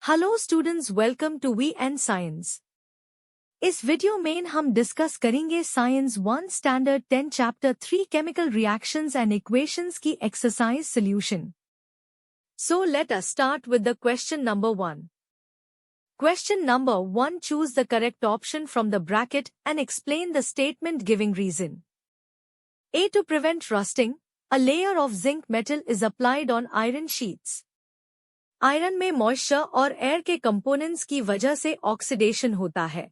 Hello students, welcome to V and science. इस वीडियो में हम डिस्कस करेंगे science 1 standard 10 chapter 3 chemical reactions and equations की exercise solution. So let us start with the question number 1। Question number 1, choose the correct option from the bracket and explain the statement giving reason. A. To prevent rusting, a layer of zinc metal is applied on iron sheets. Iron में moisture और air के components की वजह से oxidation होता है,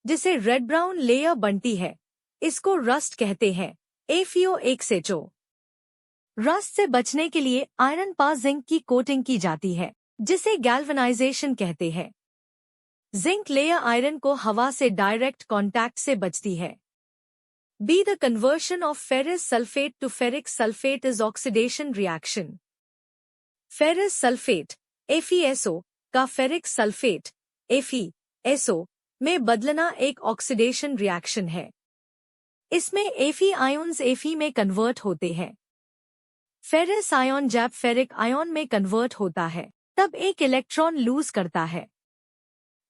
जिसे red brown layer बनती है। इसको रस्ट कहते हैं। FeO6Ho। रस्ट से बचने के लिए आयरन पर जिंक की कोटिंग की जाती है, जिसे गैल्वेनाइजेशन कहते हैं। जिंक लेयर आयरन को हवा से डायरेक्ट कांटेक्ट से बचती है। B. The conversion of ferrous sulfate to ferric sulfate is oxidation reaction. Ferrous sulphate FeSO का फेरिक सल्फेट FeSO में बदलना एक ऑक्सीडेशन रिएक्शन है। इसमें Fe आयन्स Fe में कन्वर्ट होते हैं। फेरस आयन जब फेरिक आयन में कन्वर्ट होता है, तब एक इलेक्ट्रॉन लूज करता है।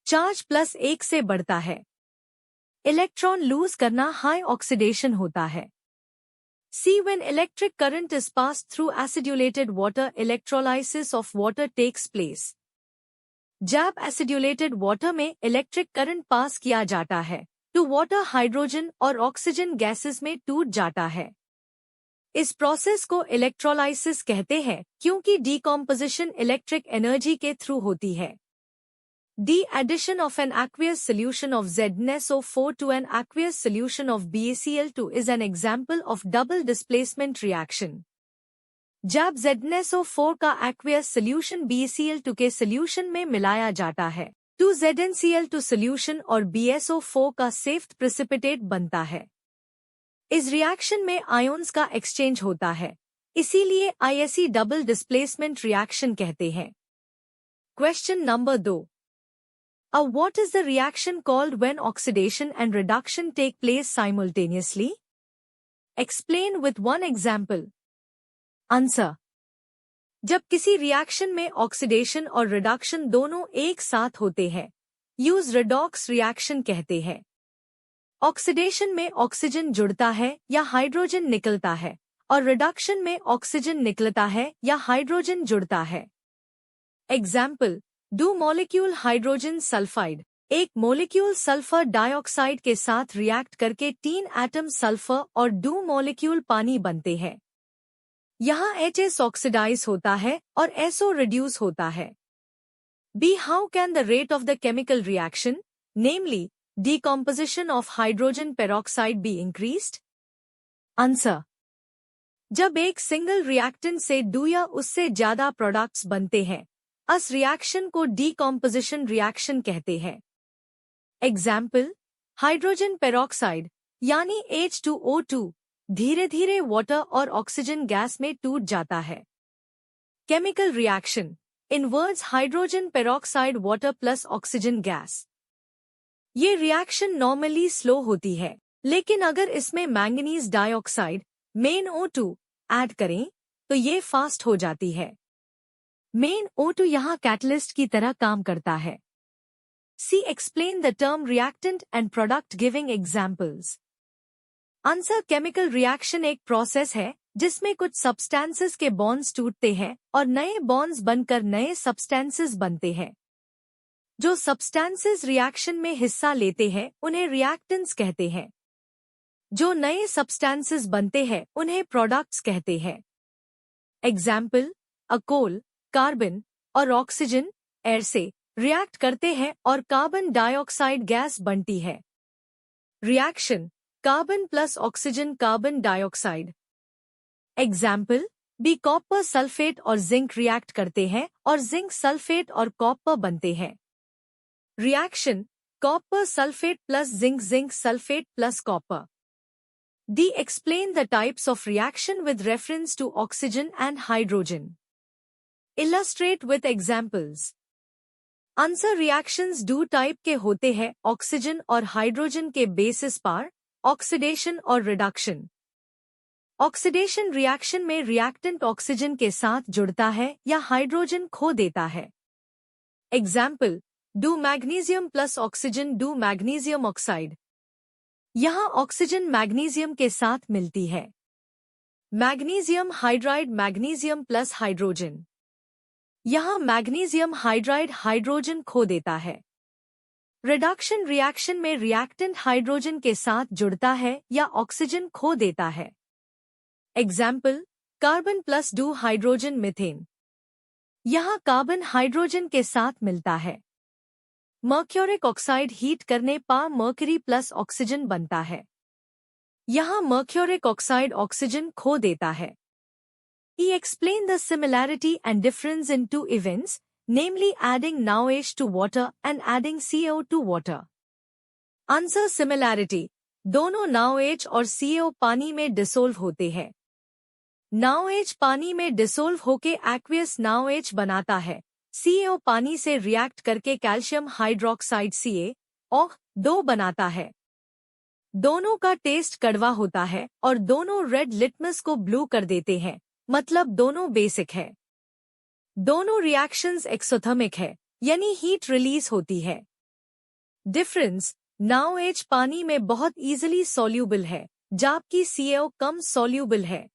चार्ज +1 से बढ़ता है। इलेक्ट्रॉन लूज करना हाई ऑक्सीडेशन होता है। C. When electric current is passed through acidulated water, electrolysis of water takes place. जब acidulated water में इलेक्ट्रिक करंट पास किया जाता है, तो वाटर हाइड्रोजन और ऑक्सीजन गैसेस में टूट जाता है। इस प्रोसेस को इलेक्ट्रोलाइसिस कहते हैं, क्योंकि डीकॉम्पोजिशन इलेक्ट्रिक एनर्जी के थ्रू होती है। The addition of an aqueous solution of ZnSO4 to an aqueous solution of BaCl2 is an example of double displacement reaction. जब ZnSO4 का aqueous solution BaCl2 के solution में मिलाया जाता है, तो ZnCl2 solution और BSO4 का safe precipitate बनता है। इस reaction में ions का exchange होता है, इसीलिए इसे double displacement reaction कहते हैं। Question number 2. What is the reaction called when oxidation and reduction take place simultaneously? Explain with one example. Answer. जब किसी रिएक्शन में ऑक्सीडेशन और रिडक्शन दोनों एक साथ होते हैं, यूज रेडॉक्स रिएक्शन कहते हैं। ऑक्सीडेशन में ऑक्सीजन जुड़ता है या हाइड्रोजन निकलता है, और रिडक्शन में ऑक्सीजन निकलता है या हाइड्रोजन जुड़ता है। एग्जाम्पल, दो मॉलिक्यूल हाइड्रोजन सल्फाइड एक मॉलिक्यूल सल्फर डाइऑक्साइड के साथ रिएक्ट करके 3 एटम सल्फर और 2 मॉलिक्यूल पानी बनते हैं। यहाँ HS ऑक्सीडाइज होता है और SO रिड्यूस होता है। B. How can the rate of the chemical reaction, namely decomposition of hydrogen peroxide, be increased? Answer. जब एक सिंगल रिएक्टेंट से 2 या उससे ज्यादा प्रोडक्ट्स बनते हैं, इस रिएक्शन को डीकॉम्पोजिशन रिएक्शन कहते हैं। एग्जाम्पल, हाइड्रोजन पेरोक्साइड यानी H2O2 धीरे धीरे वाटर और ऑक्सीजन गैस में टूट जाता है। Chemical reaction inverse hydrogen peroxide water plus oxygen gas. ये रिएक्शन नॉर्मली स्लो होती है, लेकिन अगर इसमें मैंगनीज डाइऑक्साइड MnO2 ऐड करें तो ये फास्ट हो जाती है। MnO2 यहाँ कैटलिस्ट की तरह काम करता है। C. Explain the term reactant and product giving examples. Answer, chemical reaction एक प्रोसेस है जिसमें कुछ सब्सटेंसेस के बॉन्ड्स टूटते हैं और नए बॉन्ड्स बनकर नए सब्सटेंसेस बनते हैं। जो सब्सटेंसेस रिएक्शन में हिस्सा लेते हैं उन्हें रिएक्टेंट्स कहते हैं। जो नए सब्सटेंसेस बनते हैं उन्हें प्रोडक्ट्स कहते हैं। एग्जाम्पल, अकोल कार्बन और ऑक्सीजन एयर से रिएक्ट करते हैं और कार्बन डाइऑक्साइड गैस बनती है। Reaction carbon plus oxygen carbon dioxide. Example, B. Copper sulphate और जिंक रिएक्ट करते हैं और जिंक सल्फेट और कॉपर बनते हैं। Reaction copper sulphate plus zinc zinc sulphate plus copper. D. Explain the types of reaction with reference to oxygen and hydrogen. Illustrate with examples. Answer, reactions 2 type के होते हैं, oxygen और hydrogen के basis पर, oxidation और reduction. Oxidation reaction में reactant oxygen के साथ जुड़ता है या हाइड्रोजन खो देता है। Example, do magnesium plus oxygen do magnesium oxide. यहाँ ऑक्सीजन मैग्नीशियम के साथ मिलती है। Magnesium hydride magnesium plus hydrogen. यहाँ मैग्नीशियम हाइड्राइड हाइड्रोजन खो देता है। रिडक्शन रिएक्शन में रिएक्टेंट हाइड्रोजन के साथ जुड़ता है या ऑक्सीजन खो देता है। Example, carbon plus do hydrogen methane. यहाँ कार्बन हाइड्रोजन के साथ मिलता है। मर्क्यूरिक ऑक्साइड हीट करने पर मर्करी प्लस ऑक्सीजन बनता है। यहाँ मर्क्यूरिक ऑक्साइड ऑक्सीजन खो देता है। He explained the similarity and difference in two events, namely adding NaOH to water and adding CO to water. Answer similarity. दोनों NaOH और CO पानी में डिसोल्व होते हैं। NaOH पानी में डिसोल्व होके एक्वियस NaOH बनाता है। CO पानी से रिएक्ट करके कैल्शियम हाइड्रोक्साइड CaO2 बनाता है। दोनों का टेस्ट कड़वा होता है और दोनों रेड लिटमस को ब्लू कर देते हैं, मतलब दोनों बेसिक है। दोनों रिएक्शंस एक्सोथर्मिक है, यानी हीट रिलीज होती है। डिफरेंस, NaOH पानी में बहुत इजीली सॉल्यूबल है, जबकि CaO कम सॉल्यूबल है।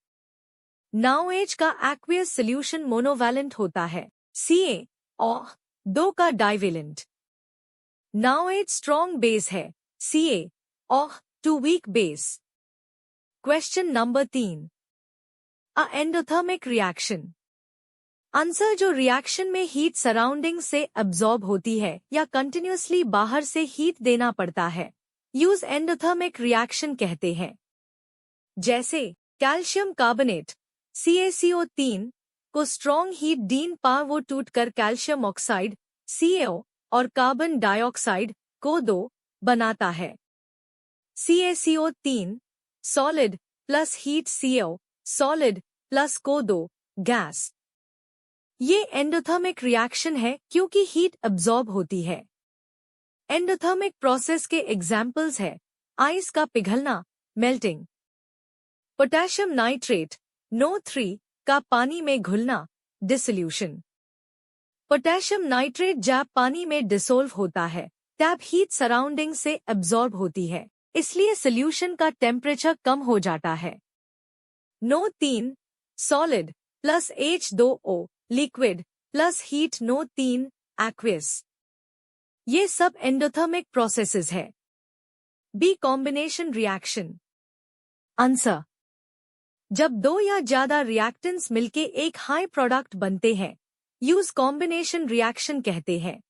NaOH का एक्वियस सॉल्यूशन मोनोवैलेंट होता है, CaO2 का डाइवेलेंट। NaOH स्ट्रॉन्ग बेस है, CaO2 weak base. Question number 3, अ एंडोथर्मिक रिएक्शन। आंसर, जो रिएक्शन में हीट सराउंडिंग से अब्सॉर्ब होती है या कंटिन्यूअसली बाहर से हीट देना पड़ता है, यूज एंडोथर्मिक रिएक्शन कहते हैं। जैसे कैल्शियम कार्बोनेट CaCO3 को स्ट्रॉन्ग हीट दीन पर वो टूटकर कैल्शियम ऑक्साइड CaO और कार्बन डाइऑक्साइड CO2 बनाता है। CaCO3 solid plus heat CaO solid plus CO2 gas. ये एंडोथर्मिक रिएक्शन है क्योंकि हीट अब्सॉर्ब होती है। एंडोथर्मिक प्रोसेस के एग्जाम्पल्स है आइस का पिघलना, मेल्टिंग, पोटेशियम नाइट्रेट NO3 का पानी में घुलना, डिसोल्यूशन। पोटेशियम नाइट्रेट जब पानी में डिसोल्व होता है तब हीट सराउंडिंग से अब्सॉर्ब होती है, इसलिए सॉल्यूशन का टेम्परेचर कम हो जाता है। NO3 solid plus H2O liquid plus heat NO3 aqueous. ये सब एंडोथर्मिक प्रोसेसेस है। B combination reaction. आंसर, जब दो या ज्यादा रिएक्टेंट्स मिलके एक हाई प्रोडक्ट बनते हैं, यूज कॉम्बिनेशन रिएक्शन कहते हैं।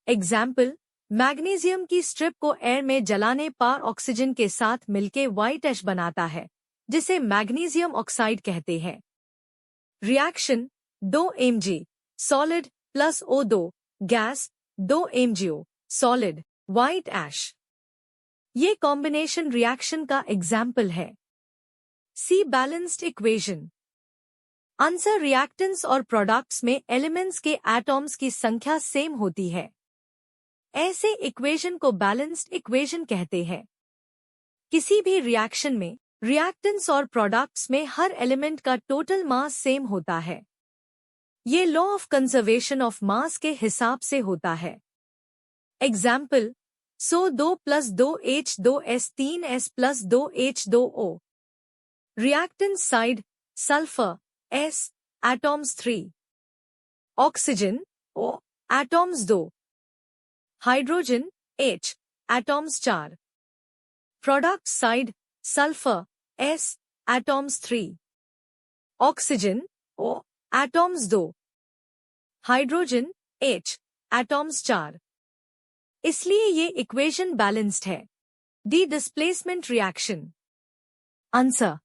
एग्जाम्पल, मैग्नीशियम की स्ट्रिप को एयर में जलाने पर ऑक्सीजन के साथ मिलके व्हाइट ऐश बनाता है, जिसे मैग्नीशियम ऑक्साइड कहते हैं। Reaction 2 Mg solid plus O2 gas 2 MgO solid white ash. ये कॉम्बिनेशन रिएक्शन का एग्जाम्पल है। C balanced equation. Answer, reactants और प्रोडक्ट्स में एलिमेंट्स के एटॉम्स की संख्या सेम होती है। ऐसे इक्वेशन को बैलेंस्ड इक्वेशन कहते हैं। किसी भी रिएक्शन में रिएक्टेंट्स और प्रोडक्ट्स में हर एलिमेंट का टोटल मास सेम होता है। ये law of conservation of mass के हिसाब से होता है। Example, SO2 plus 2H2S3S plus 2H2O। Reactant side sulphur S atoms 3, oxygen O atoms 2, hydrogen H atoms 4। Product side sulphur S atoms 3, oxygen O atoms 2, hydrogen H atoms 4। इसलिए ये equation balanced है। D displacement reaction. Answer,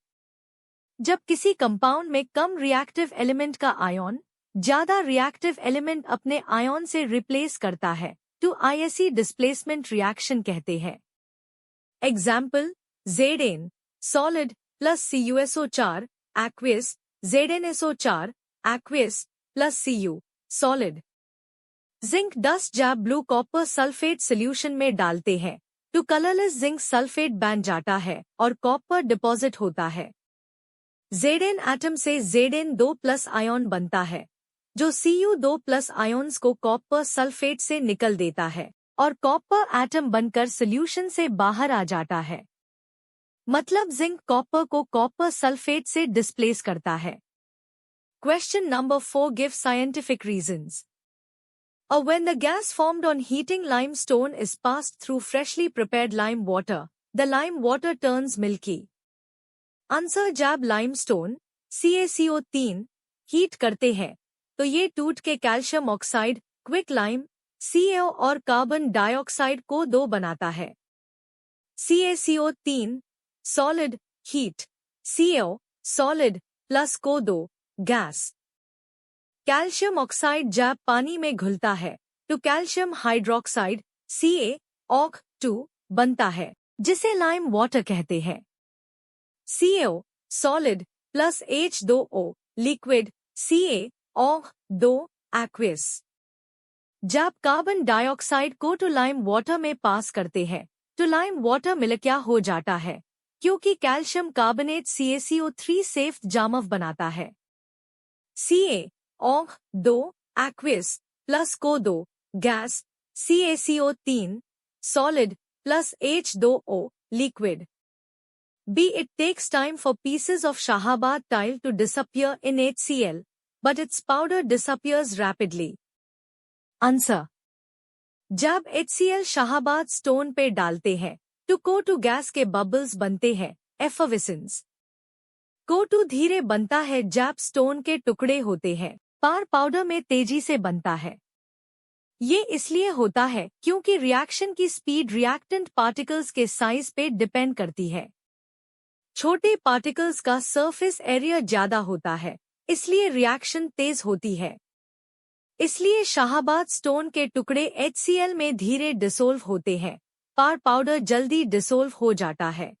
जब किसी compound में कम reactive element का ion ज्यादा reactive element अपने ion से रिप्लेस करता है तो ISE डिस्प्लेसमेंट रिएक्शन कहते हैं। Example, Zn solid plus CuSO4 aqueous ZnSO4 aqueous plus Cu solid. Zinc dust जब ब्लू कॉपर सल्फेट सॉल्यूशन में डालते हैं तो कलरलेस जिंक सल्फेट बन जाता है और कॉपर डिपॉजिट होता है। Zn एटम से Zn2 प्लस आयन बनता है। जो Cu2+ आयोन्स को कॉपर सल्फेट से निकल देता है और कॉपर एटम बनकर सॉल्यूशन से बाहर आ जाता है। मतलब जिंक कॉपर को कॉपर सल्फेट से डिस्प्लेस करता है। Question number 4 gives scientific reasons. When the gas formed on heating limestone is passed through freshly prepared lime water, the lime water turns milky. Answer. जब limestone CaCO3 हीट करते हैं तो ये टूट के calcium oxide, quick lime, CO और carbon dioxide को दो बनाता है। CaCO3 solid, heat, CO solid plus को दो गैस। कैल्शियम ऑक्साइड जब पानी में घुलता है तो कैल्शियम हाइड्रोक्साइड CaOH2 बनता है, जिसे लाइम वाटर कहते हैं। CO solid plus H2O liquid, CaOH2 aqueous. जब कार्बन डाइऑक्साइड को टू लाइम वाटर में पास करते हैं तो लाइम वाटर मिल क्या हो जाता है, क्योंकि कैल्शियम कार्बोनेट CaCO3 सेफ जामव बनाता है। CaOH2 एक्वियस प्लस को दो gas, CaCO3 solid plus H2O liquid. B. It takes time for pieces of Shahabad tile to disappear in HCl, but its powder disappears rapidly. Answer. जब HCl Shahabad stone पे डालते हैं तो को2 gas के bubbles बनते हैं, एफर्विसेंस। को2 धीरे बनता है जब स्टोन के टुकड़े होते हैं, पाउडर में तेजी से बनता है। ये इसलिए होता है क्योंकि रिएक्शन की स्पीड रिएक्टेंट पार्टिकल्स के साइज पे डिपेंड करती है। छोटे पार्टिकल्स का सरफेस एरिया ज्यादा होता है, इसलिए रिएक्शन तेज होती है। इसलिए शाहाबाद स्टोन के टुकड़े HCl में धीरे डिसोल्व होते हैं, पाउडर जल्दी डिसोल्व हो जाता है।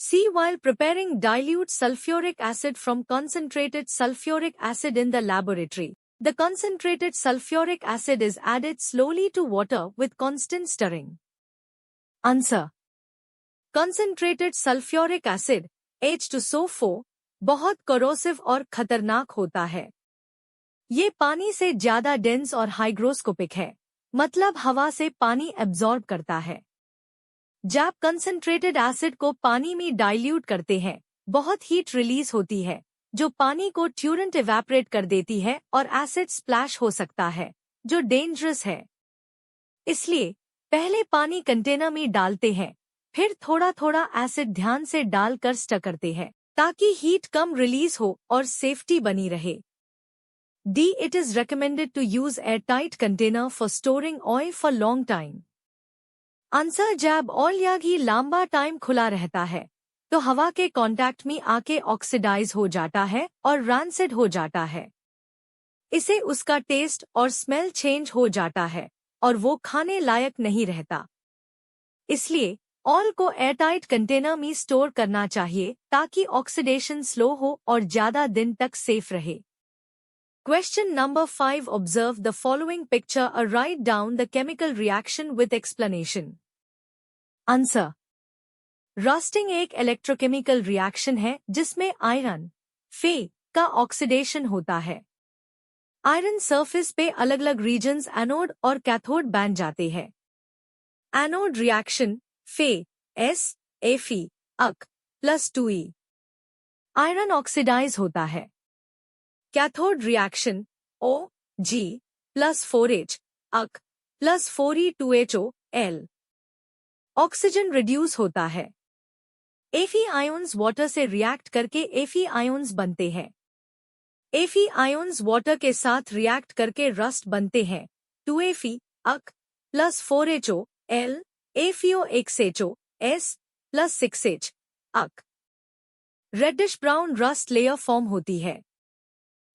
C. While preparing dilute sulfuric acid from concentrated sulfuric acid in the laboratory, the concentrated sulfuric acid is added slowly to water with constant stirring. Answer. Concentrated sulfuric acid H2SO4 बहुत corrosive और खतरनाक होता है। ये पानी से ज्यादा dense और हाइग्रोस्कोपिक है, मतलब हवा से पानी एब्जॉर्ब करता है। जब कंसंट्रेटेड एसिड को पानी में डाइल्यूट करते हैं, बहुत हीट रिलीज होती है, जो पानी को ट्यूरेंट इवेपोरेट कर देती है और एसिड स्प्लैश हो सकता है, जो डेंजरस है। इसलिए पहले पानी कंटेनर में डालते हैं, फिर थोड़ा थोड़ा एसिड ध्यान से डालकर स्टर करते हैं, ताकि हीट कम रिलीज हो और सेफ्टी बनी रहे। D. It is recommended to use airtight container for storing oil for long time. Answer. जब ऑयल या घी लंबा टाइम खुला रहता है तो हवा के कांटेक्ट में आके ऑक्सीडाइज हो जाता है और रैंसिड हो जाता है। इसे उसका टेस्ट और स्मेल चेंज हो जाता है और वो खाने लायक नहीं रहता। इसलिए ऑयल को एयरटाइट कंटेनर में स्टोर करना चाहिए ताकि ऑक्सीडेशन स्लो हो और ज्यादा दिन तक सेफ रहे। Question number 5. Observe the following picture or write down the chemical reaction with explanation. Answer. Rusting एक इलेक्ट्रोकेमिकल रिएक्शन है जिसमें आयरन Fe का ऑक्सीडेशन होता है। आयरन सरफेस पे अलग अलग रीजन्स एनोड और कैथोड बन जाते हैं। एनोड रिएक्शन Fe Fe अक प्लस 2E। आयरन ऑक्सीडाइज होता है। Cathode reaction OG plus 4H अक प्लस 4E2HOL। ऑक्सीजन रिड्यूस होता है। Fe आयोन्स वाटर से रिएक्ट करके Fe आयोन्स बनते हैं। Fe आयोन्स वाटर के साथ रिएक्ट करके रस्ट बनते हैं। 2Fe अक plus 4HOL FeOXHOS plus 6H अक। Reddish brown rust layer form होती है।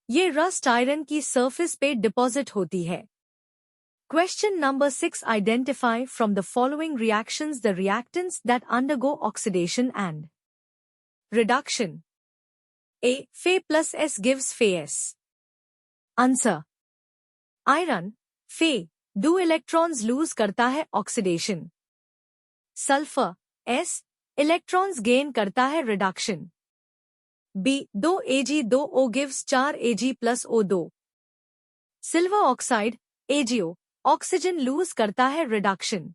ये रस्ट आयरन की सरफेस पे डिपॉजिट होती है। Question number 6. Identify from the following reactions the reactants that undergo oxidation and reduction. A. Fe plus S gives Fe-S. Answer. Iron Fe 2 electrons lose करता है oxidation. Sulphur S electrons gain करता है reduction. B 2 Ag 2O gives 4 Ag plus O2। Silver oxide AgO oxygen lose करता है reduction.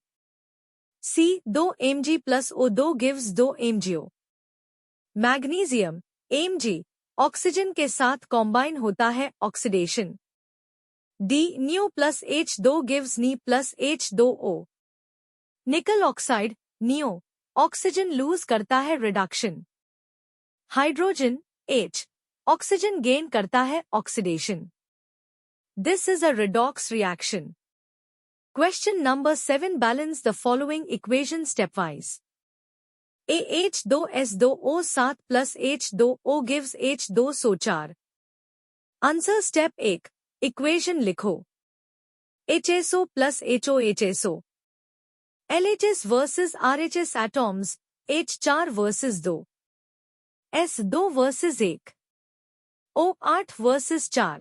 C 2 Mg plus O2 gives 2 MgO। Magnesium Mg oxygen के साथ combine होता है oxidation. D Ni plus H2 gives Ni plus H2O। Nickel oxide नियो oxygen lose करता है reduction. Hydrogen H oxygen gain करता है oxidation. This is a redox reaction. Question number 7. Balance the following equation stepwise. AH2S2O7 plus H2O gives H2SO4. Answer step 1. Equation लिखो। HSO plus HOHSO. LHS versus RHS atoms, H4 versus 2. S2 versus 1. O8 versus 4.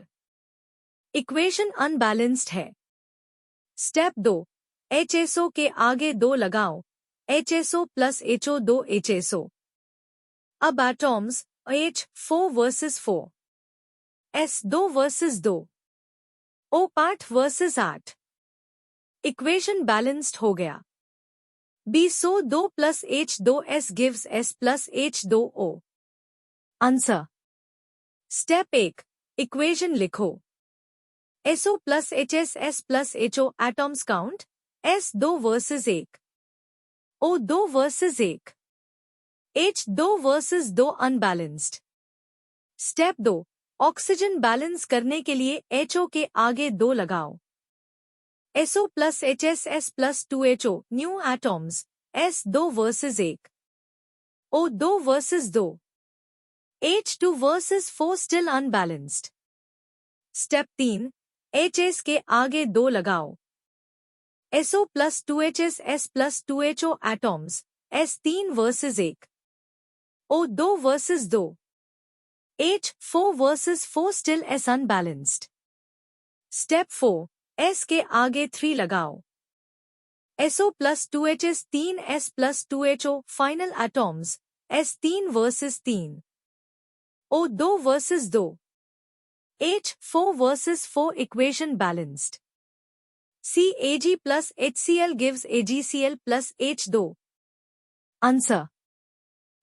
Equation unbalanced है। Step 2 HSO के आगे 2 लगाओ, HSO plus HO2 HSO। अब atoms H4 versus 4, S2 versus 2, O8 versus 8। Equation balanced हो गया। BSO2 plus H2S gives S plus H2O। Answer step 1 equation लिखो। SO plus HSS plus HO atoms count S2 versus 1, O2 versus 1, H2 versus 2 unbalanced। Step 2 oxygen balance करने के लिए HO के आगे 2 लगाओ। SO plus HSS plus 2HO new atoms S2 versus 1, O2 versus 2, H2 versus 4 still unbalanced। Step 3 HS के आगे 2 लगाओ। SO plus 2HSS plus 2HO atoms S3 versus 1, O2 versus 2, H4 versus 4 still S unbalanced. Step 4 S के आगे 3 लगाओ। SO plus 2HS 3S plus 2HO final atoms S3 versus 3, O2 versus 2, H4 versus 4 equation balanced. CAg plus HCl gives AgCl plus H2। Answer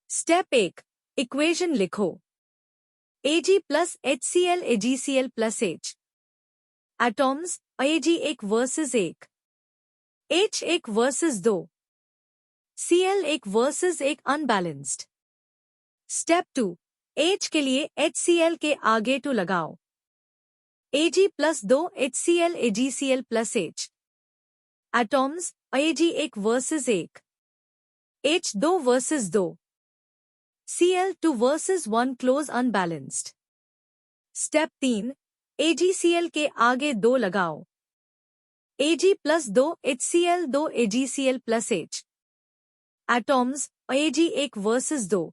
Step 1 equation लिखो। Ag plus HCl AgCl plus H। Atoms Ag 1 versus 1, H 1 versus 2, Cl 1 versus 1 unbalanced। Step 2 H के लिए HCl के आगे 2 लगाओ। Ag plus 2 HCl AgCl plus H। Atoms Ag 1 versus 1, H2 versus 2, Cl2 versus 1 close unbalanced। Step 3 AgCl के आगे 2 लगाओ। Ag plus 2 HCl 2 AgCl plus H। Atoms Ag 1 versus 2,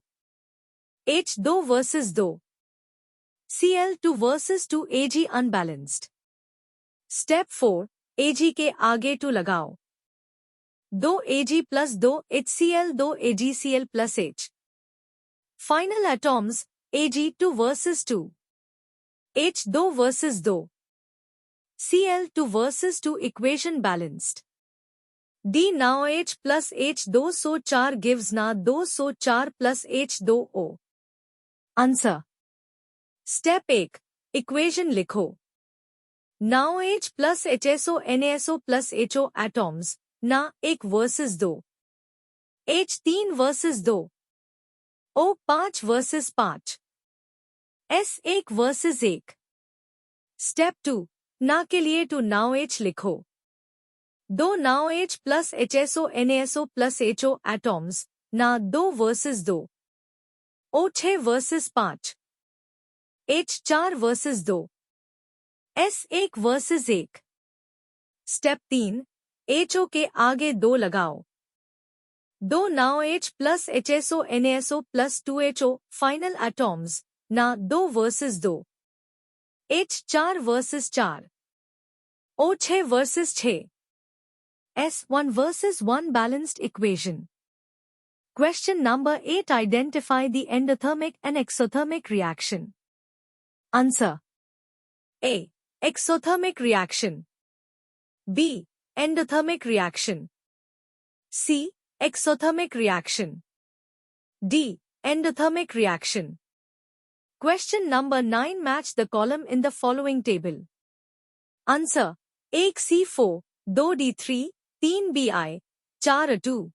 H2 versus 2, Cl2 versus 2 Ag unbalanced। Step 4 Ag के आगे 2 लगाओ। 2 Ag plus 2 HCl 2 AgCl plus H। Final atoms Ag2 versus 2, H2 versus 2, Cl2 versus 2 equation balanced। D now H plus H2SO4 gives na 2SO4 plus H2O। Answer step 1 equation लिखो। Now H plus HSO NaSO plus HO atoms ना 1 versus 2, H3 versus 2, O5 versus 5, S1 versus 1। Step 2 ना के लिए 2 now H लिखो। 2 now H plus HSO NaSO plus HO atoms ना 2 versus 2, O6 versus 5, H4 versus 2, S1 versus 1। Step 3 HO के आगे 2 लगाओ। 2 now H plus HSO NaSO plus 2HO final atoms ना 2 versus 2, H4 versus 4, O6 versus 6, S1 versus 1 balanced equation. Question number 8. Identify the endothermic and exothermic reaction. Answer A. Exothermic reaction. B. Endothermic reaction. C. Exothermic reaction. D. Endothermic reaction. Question number 9. Match the column in the following table. Answer. 1 C4, 2 D3, 3 BI, 4 A2.